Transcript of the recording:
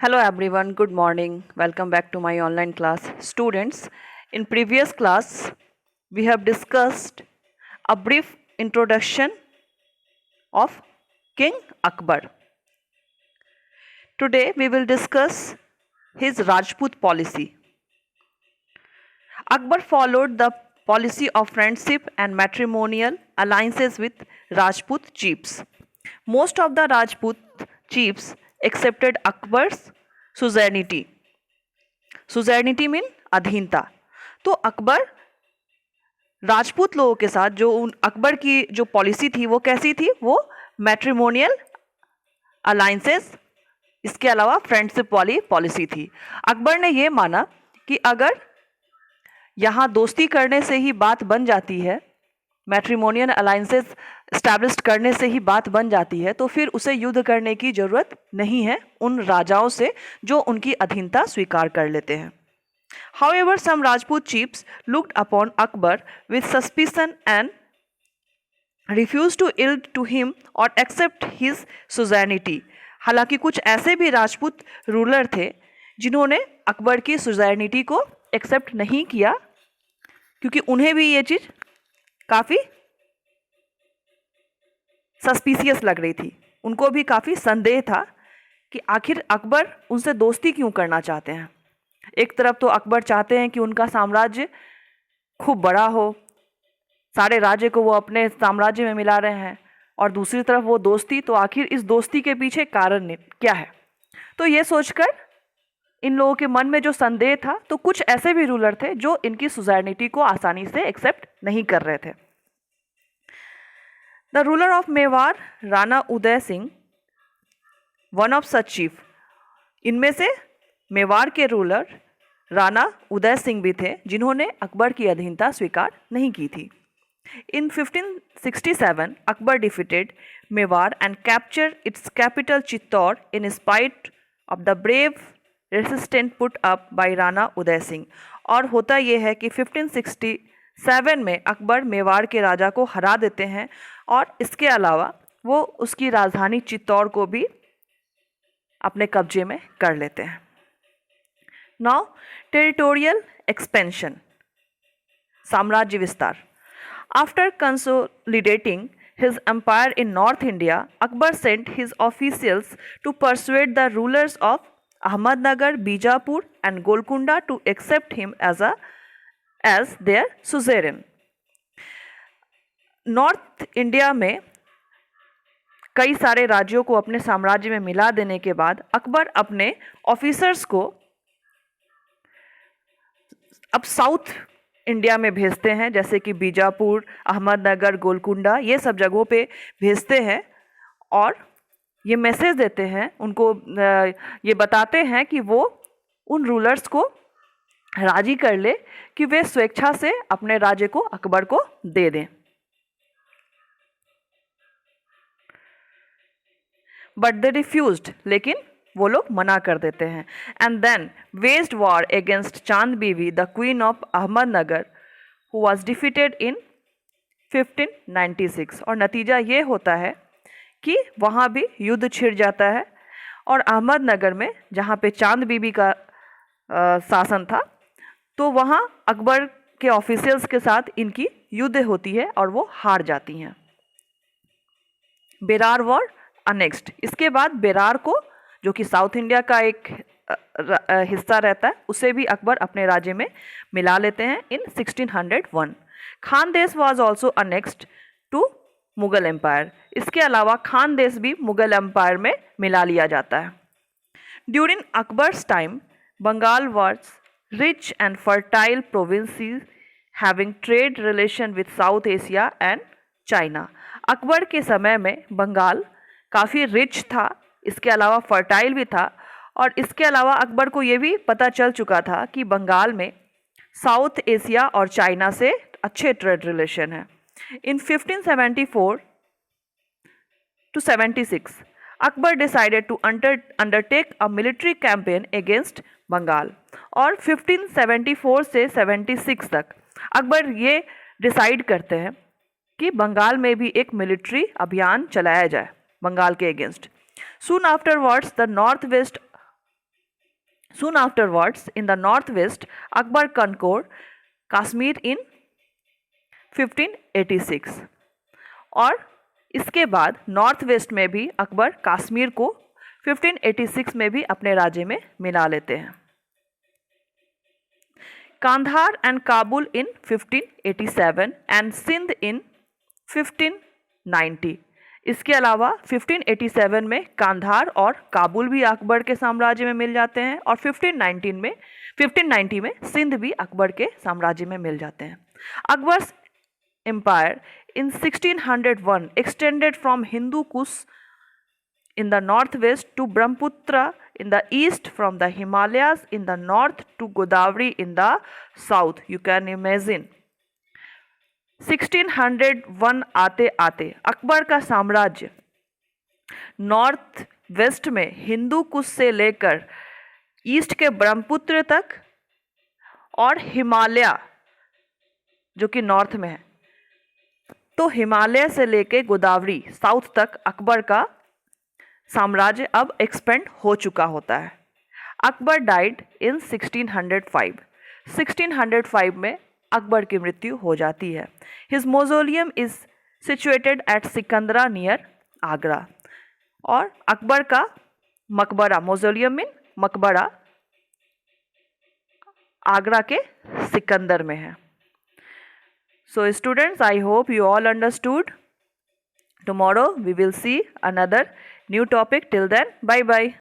Hello everyone, good morning. Welcome back to my online class. Students, in previous class, we have discussed a brief introduction of King Akbar. Today we will discuss his Rajput policy. Akbar followed the policy of friendship and matrimonial alliances with Rajput chiefs. Most of the Rajput chiefs accepted Akbar's suzerainty. Suzerainty mean अधीनता। तो अकबर राजपूत लोगों के साथ जो अकबर की जो policy थी वो कैसी थी, वो मैट्रिमोनियल अलायंसेस, इसके अलावा फ्रेंडशिप वाली पॉलिसी थी। अकबर ने ये माना कि अगर यहाँ दोस्ती करने से ही बात बन जाती है, मैट्रिमोनियल अलायंसेस इस्टेब्लिश करने से ही बात बन जाती है, तो फिर उसे युद्ध करने की ज़रूरत नहीं है उन राजाओं से जो उनकी अधीनता स्वीकार कर लेते हैं। However, some Rajput chiefs looked upon Akbar with suspicion and refused to yield to him or accept his suzerainty. हालांकि कुछ ऐसे भी राजपूत रूलर थे जिन्होंने अकबर की सुजैनिटी को एक्सेप्ट नहीं किया, क्योंकि उन्हें भी ये चीज़ काफ़ी सस्पिशियस लग रही थी। उनको भी काफ़ी संदेह था कि आखिर अकबर उनसे दोस्ती क्यों करना चाहते हैं। एक तरफ तो अकबर चाहते हैं कि उनका साम्राज्य खूब बड़ा हो, सारे राज्य को वो अपने साम्राज्य में मिला रहे हैं, और दूसरी तरफ वो दोस्ती, तो आखिर इस दोस्ती के पीछे कारण क्या है। तो ये सोचकर इन लोगों के मन में जो संदेह था, तो कुछ ऐसे भी रूलर थे जो इनकी सुजैनिटी को आसानी से एक्सेप्ट नहीं कर रहे थे। The ruler of Mewar Rana Udai Singh, one of such chief. इनमें से मेवाड़ के रूलर राणा उदय सिंह भी थे जिन्होंने अकबर की अधीनता स्वीकार नहीं की थी। In 1567 Akbar defeated Mewar and capture its capital Chittor in spite of the brave resistant put up by Rana Udai Singh. और होता यह है कि 1567 में अकबर मेवाड़ के राजा को हरा देते हैं, और इसके अलावा वो उसकी राजधानी चित्तौड़ को भी अपने कब्जे में कर लेते हैं। नाउ टेरिटोरियल एक्सपेंशन, साम्राज्य विस्तार। After consolidating his empire in North India, Akbar sent his officials to persuade the rulers of Ahmednagar, Bijapur and Golconda to accept him as their suzerain. North India में कई सारे राज्यों को अपने साम्राज्य में मिला देने के बाद अकबर अपने ऑफिसर्स को अब साउथ इंडिया में भेजते हैं, जैसे कि बीजापुर, अहमदनगर, गोलकुंडा, ये सब जगहों पे भेजते हैं, और ये मैसेज देते हैं उनको, ये बताते हैं कि वो उन रूलर्स को राजी कर ले कि वे स्वेच्छा से अपने राज्य को अकबर को दे दें। बट दे रिफ्यूज्ड, लेकिन वो लोग मना कर देते हैं। एंड देन वेज्ड वॉर अगेंस्ट चांद बीवी, the queen of Ahmednagar, who was defeated इन 1596। और नतीजा ये होता है कि वहाँ भी युद्ध छिड़ जाता है, और अहमदनगर में जहाँ पे चांद बीबी का शासन था, तो वहाँ अकबर के ऑफिसर्स के साथ इनकी युद्ध होती है और वो हार जाती हैं। Berar war annexed. इसके बाद बेरार को, जो कि साउथ इंडिया का एक हिस्सा रहता है, उसे भी अकबर अपने राज्य में मिला लेते हैं in 1601। Khandesh was also annexed to Mughal empire. इसके अलावा खानदेश भी मुगल एम्पायर में मिला लिया जाता है। During Akbar's time Bengal was rich and fertile provinces having trade relation with South Asia and China. Akbar के समय में बंगाल काफ़ी रिच था, इसके अलावा फर्टाइल भी था, और इसके अलावा अकबर को ये भी पता चल चुका था कि बंगाल में साउथ एशिया और चाइना से अच्छे ट्रेड रिलेशन है। In 1574 to 76 Akbar decided to undertake a military campaign against Bengal. और 1574 से 76 तक अकबर ये डिसाइड करते हैं कि बंगाल में भी एक मिलिट्री अभियान चलाया जाए बंगाल के against. Soon afterwards, the northwest Soon afterwards, in the northwest, Akbar conquered Kashmir in 1586 और इसके बाद नॉर्थ वेस्ट में भी अकबर कश्मीर को 1586 में भी अपने राज्य में मिला लेते हैं. Kandahar and Kabul in 1587 and Sindh in 1590. इसके अलावा 1587 में कांधार और काबुल भी अकबर के साम्राज्य में मिल जाते हैं और 1590 में सिंध भी अकबर के साम्राज्य में मिल जाते हैं. Akbar's empire in 1601 extended from Hindu Kush in the northwest to Brahmaputra in the east, from the Himalayas in the north to Godavari in the south. You can imagine 1601 आते आते अकबर का साम्राज्य नॉर्थ वेस्ट में हिंदू कुश से लेकर ईस्ट के ब्रह्मपुत्र तक और हिमालय जो कि नॉर्थ में है, तो हिमालय से लेकर गोदावरी साउथ तक अकबर का साम्राज्य अब एक्सपेंड हो चुका होता है. Akbar died in 1605. 1605 में अकबर की मृत्यु हो जाती है. His मौजोलियम is situated at Sikandra near Agra. और अकबर का मकबरा, मौजोलियम मीन मकबरा, आगरा के सिकंदर में है. So students, I hope you all understood. Tomorrow we will see another new topic. Till then, bye bye.